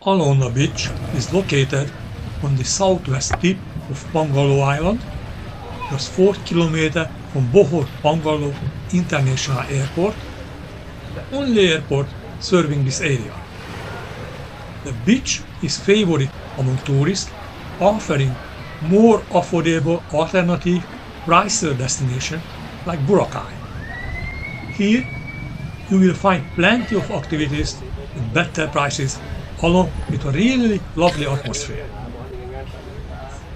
Alona Beach is located on the southwest tip of Panglao Island, just 4 km from Bohol Panglao International Airport, the only airport serving this area. The beach is favorite among tourists, offering more affordable alternative pricier destinations like Boracay. Here, you will find plenty of activities with better prices along with a really lovely atmosphere.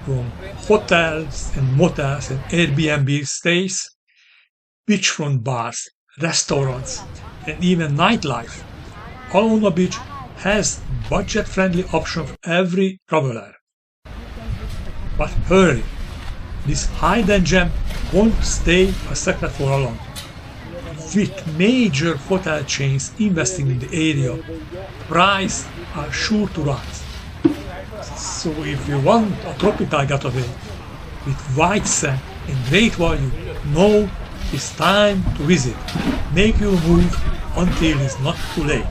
From hotels and motels and Airbnb stays, beachfront bars, restaurants, and even nightlife, Alona Beach has budget-friendly options for every traveler. But hurry, this hidden gem won't stay a secret for long. With major hotel chains investing in the area, prices are sure to rise. So if you want a tropical getaway with white sand and great value, now is time to visit. Make your move until it's not too late.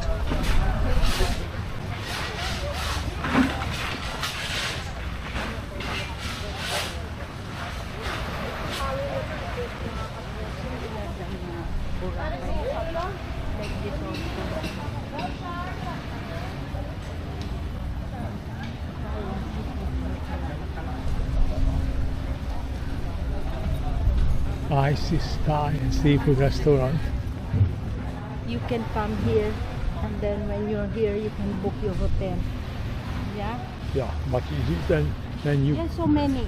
Isis Thai and seafood restaurant. You can come here, and then when you're here, you can book your hotel. Yeah. Yeah, but then you. There's so many.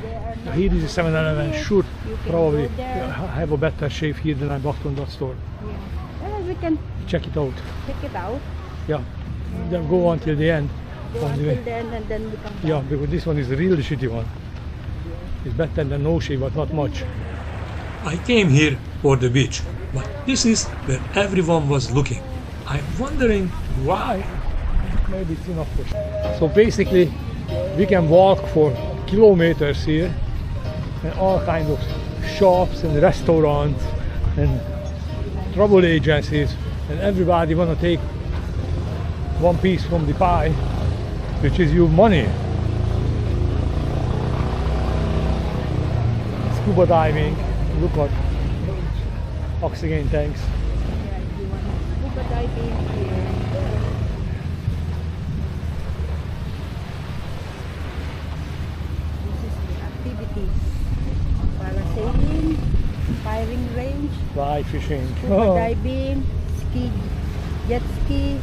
There are not Here is a 7-Eleven. Should You can probably go there. have a better shape here than I bought from that store. Yeah. Well, we can Check it out. check it out. Yeah. Then go until the end. Go On the way. until then, and then we come back. Yeah, because this one is the real shitty one. It's better than no shape, but not much. I came here for the beach, but this is where everyone was looking. I'm wondering why. Maybe it's enough for sure. So basically, we can walk for kilometers here, and all kinds of shops and restaurants and travel agencies, and everybody want to take one piece from the pie, which is your money. Scuba diving. Look at oxygen tanks. Yeah, if you want scuba diving here. This is the activities: parasailing, firing range, Fly fishing. scuba diving, jet ski,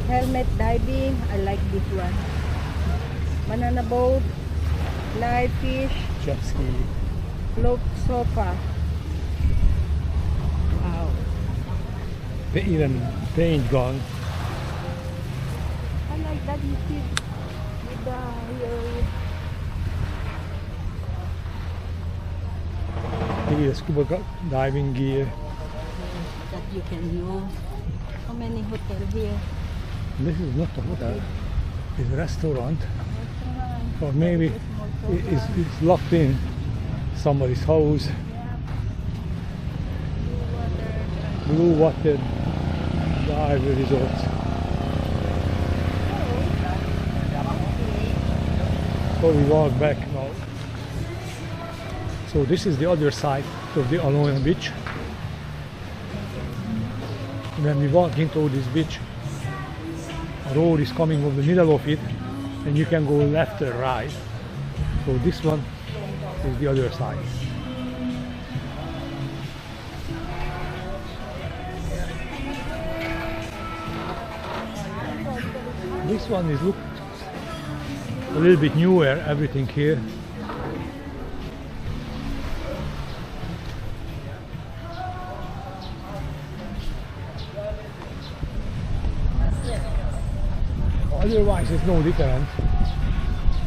helmet diving. I like this one. Banana boat, live fish, Jet ski. float sofa. Wow. Even paint gun. I like that you see with the Here is scuba diving gear. that you can use. How many hotel here? This is not a hotel. It's a restaurant. Or maybe it's locked in somebody's house. Blue water dive resort. So we walk back now. So this is the other side of the Alona Beach. When we walk into this beach, a road is coming over the middle of it, and you can go left or right. So this one is the other side. This one is looked a little bit newer, everything here. Otherwise it's no different.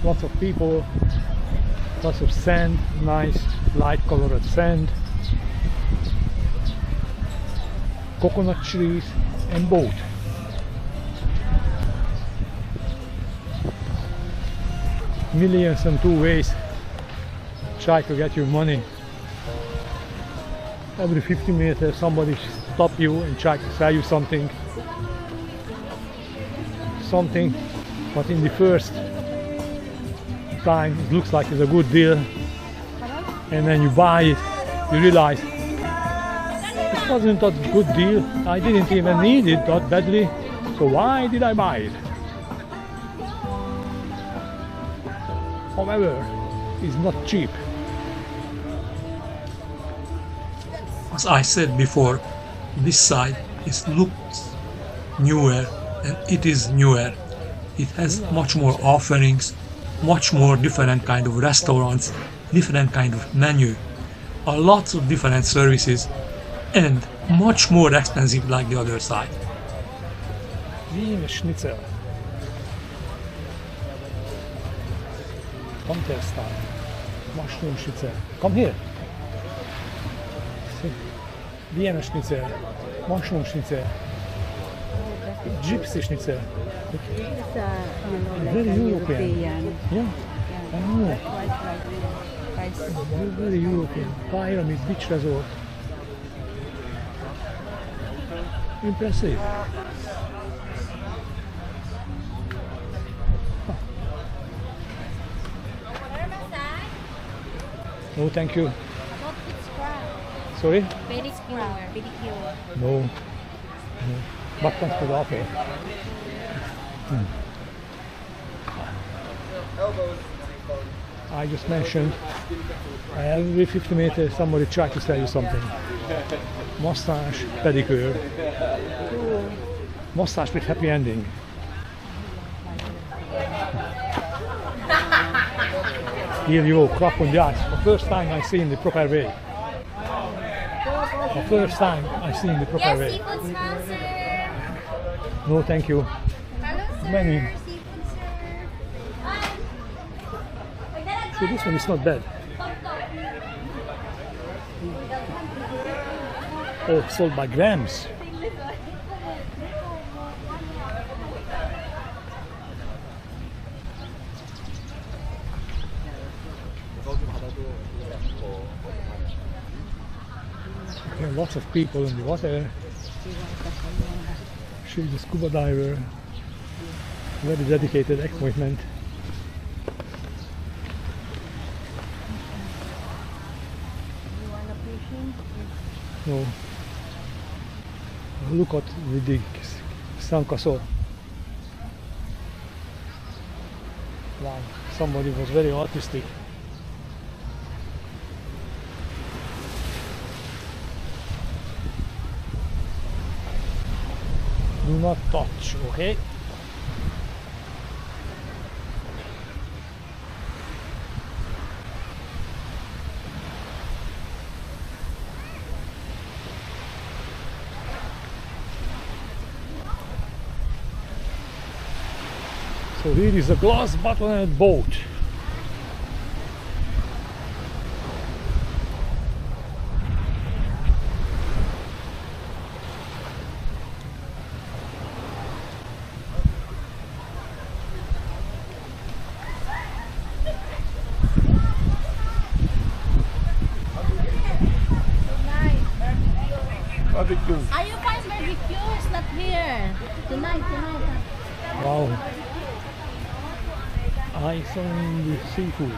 Lots of people, lots of sand, nice light colored sand, coconut trees and boat. Millions and two ways try to get your money. Every 50 meters somebody stop you and try to sell you something. something, but in the first time it looks like it's a good deal, and then you buy it, you realize it wasn't a good deal. I didn't even need it that badly, so why did I buy it? However, it's not cheap. As I said before, this side looks newer, and it is newer. It has much more offerings, much more different kind of restaurants, different kind of menu, a lots of different services, and much more expensive like the other side. Wiener Schnitzel. Come test style. Mushroom Schnitzel. Come here. See? Wiener Schnitzel. Mushroom Schnitzel. Gypsy Schnitzel. It's like Very a European. Yeah. I know. Price. Very European. Pyramid Beach Resort. Impressive. No, thank you. Sorry? Pedicure. No. No. Backpacks for the offer. I just mentioned every 50 meters somebody tried to sell you something. Massage, pedicure. Massage with happy ending. Here you go, crop on the ice. The first time I see in the proper way. The first time I see in the proper way. No, thank you. Many. So this one is not bad. Oh, sold by grams. There are lots of people in the water. She's a scuba diver. Very dedicated equipment. No. Look at the Sankaso. Wow, somebody was very artistic. Do not touch, okay? So here is a glass bottle and a boat. Barbecue. Are you guys barbecue? It's not here. Tonight. Wow. Ice on the seafood.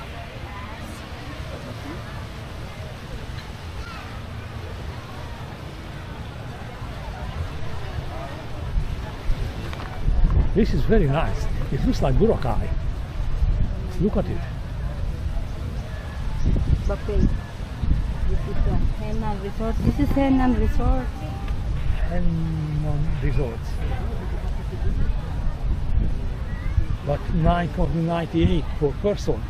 This is very nice. It looks like Boracay. Look at it. Buffet. This is a Henan Resort. This is Henan Resort. Henan Resorts. But 9.98 per person.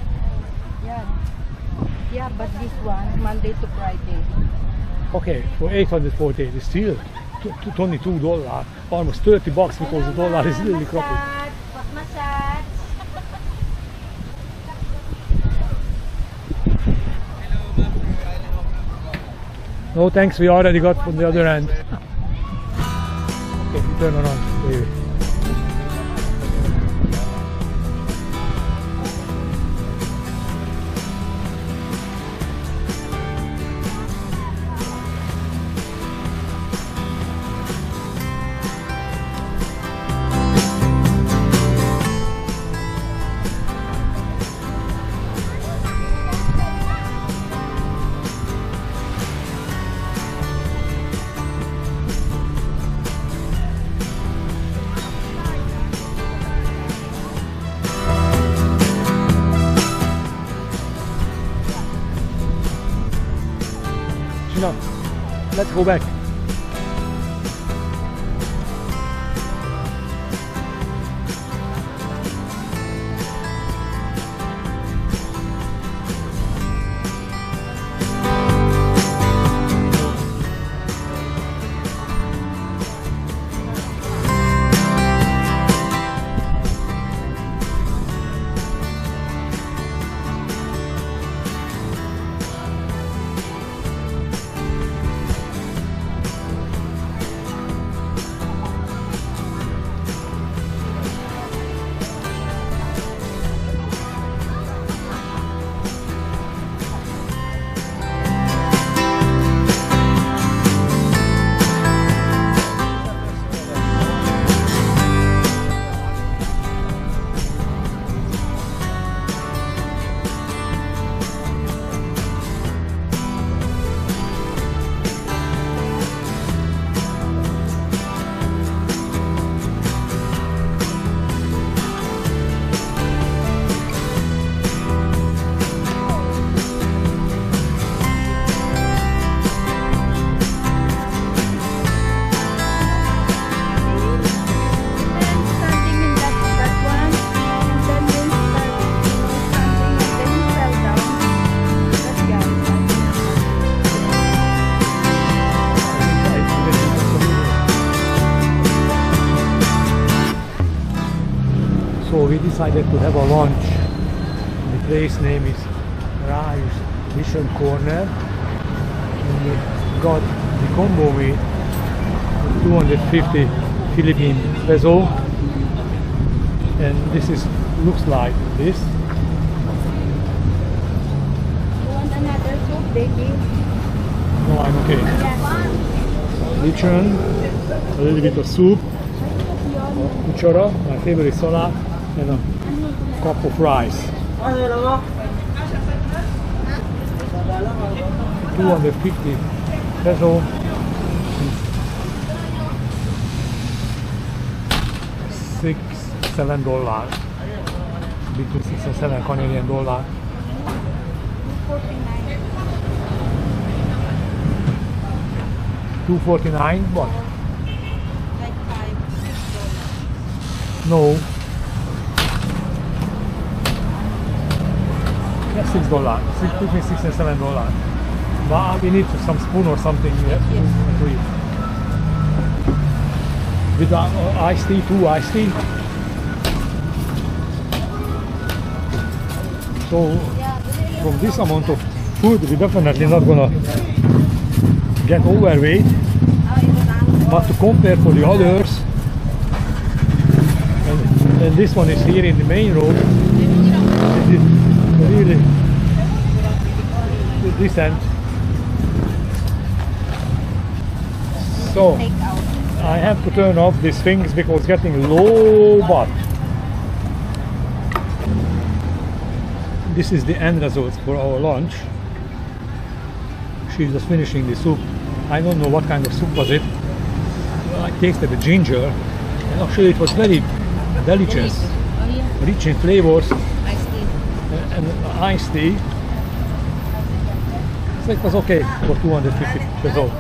Yeah, but this one Monday to Friday. Okay, for 848 it's still $22, almost $30 because the dollar is really crumpled. Massage. No thanks, we already got from the other end. Okay, turn around. There. Enough. Let's go back. So we decided to have a lunch. The place name is Rice Mission Corner. And we got the combo with 250 Philippine peso. And this is looks like this. You want another soup, baby? No, I'm okay. Lechon, a little bit of soup, cuchara, my favorite salad, and a cup of rice. 250 peso. $6-7 between 6 and 7 Canadian dollar. $2.49. What? Like $5-6. No. Yeah, $6. Between 6 and $7. But we need some spoon or something. Yes. To eat. With iced tea, 2 iced tea. So from this amount of food, we're definitely not gonna get overweight. But to compare for the others, and this one is here in the main road, it is really decent. So I have to turn off these things because it's getting low baht. This is the end result for our lunch. She's just finishing the soup. I don't know what kind of soup was it. I tasted the ginger, and actually it was very delicious, rich in flavors, and iced tea. So it was okay for 250 peso.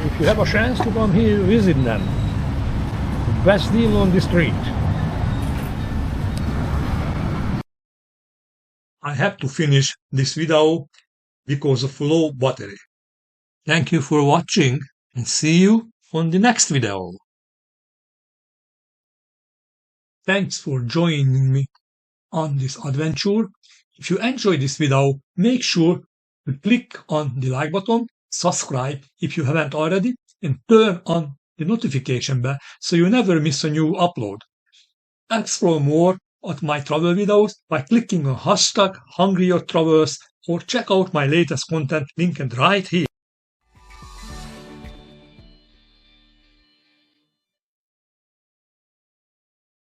If you have a chance to come here, visit them. The best deal on the street. I have to finish this video because of low battery. Thank you for watching and see you on the next video. Thanks for joining me on this adventure. If you enjoyed this video, make sure to click on the like button, subscribe if you haven't already, and turn on the notification bell so you never miss a new upload. Explore more at my travel videos by clicking on #HungryYourTravels or check out my latest content linked right here.